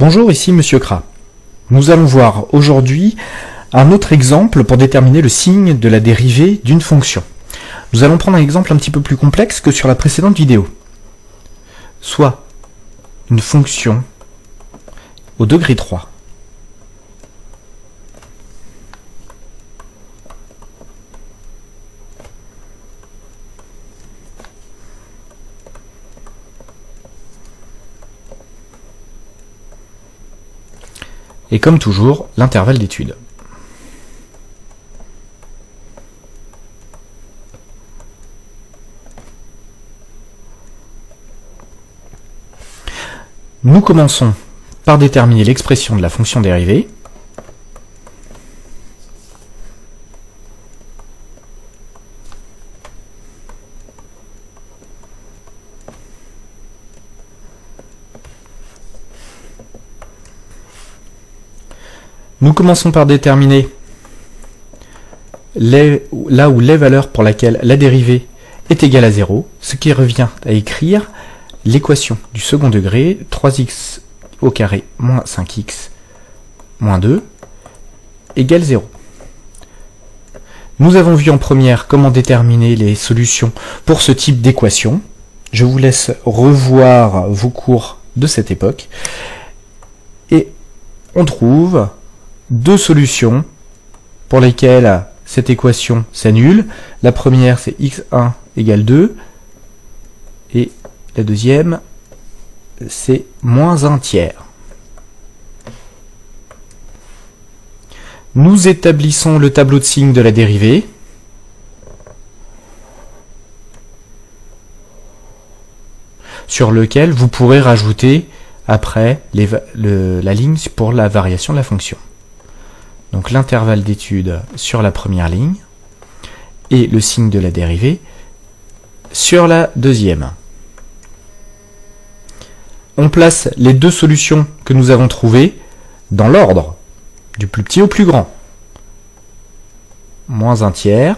Bonjour, ici Monsieur Kra. Nous allons voir aujourd'hui un autre exemple pour déterminer le signe de la dérivée d'une fonction. Nous allons prendre un exemple un petit peu plus complexe que sur la précédente vidéo. Soit une fonction au degré 3. Et comme toujours, l'intervalle d'étude. Nous commençons par déterminer l'expression de la fonction dérivée. Nous commençons par déterminer là où les valeurs pour laquelle la dérivée est égale à 0, ce qui revient à écrire l'équation du second degré, 3x au carré moins 5x moins 2 égale 0. Nous avons vu en première comment déterminer les solutions pour ce type d'équation. Je vous laisse revoir vos cours de cette époque. Et on trouve deux solutions pour lesquelles cette équation s'annule. La première, c'est x1 égale 2, et la deuxième, c'est moins 1 tiers. Nous établissons le tableau de signes de la dérivée. Sur lequel vous pourrez rajouter après la ligne pour la variation de la fonction. Donc l'intervalle d'étude sur la première ligne et le signe de la dérivée sur la deuxième. On place les deux solutions que nous avons trouvées dans l'ordre, du plus petit au plus grand. Moins 1 tiers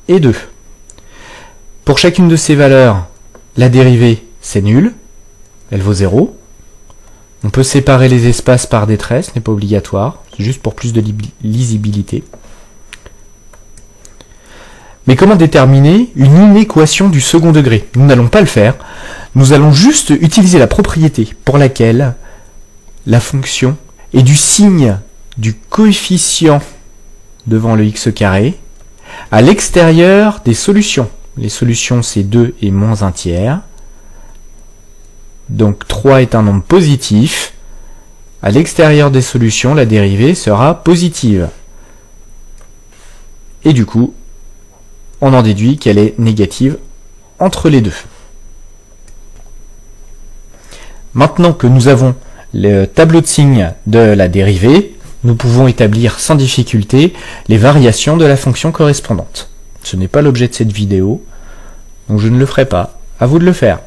et 2. Pour chacune de ces valeurs, la dérivée c'est nul, elle vaut 0. On peut séparer les espaces par des traits, ce n'est pas obligatoire, c'est juste pour plus de lisibilité. Mais comment déterminer une inéquation du second degré? Nous n'allons pas le faire, nous allons juste utiliser la propriété pour laquelle la fonction est du signe du coefficient devant le x carré à l'extérieur des solutions. Les solutions c'est 2 et moins 1 tiers. Donc 3 est un nombre positif. À l'extérieur des solutions, la dérivée sera positive. Et du coup, on en déduit qu'elle est négative entre les deux. Maintenant que nous avons le tableau de signes de la dérivée, nous pouvons établir sans difficulté les variations de la fonction correspondante. Ce n'est pas l'objet de cette vidéo, donc je ne le ferai pas. À vous de le faire.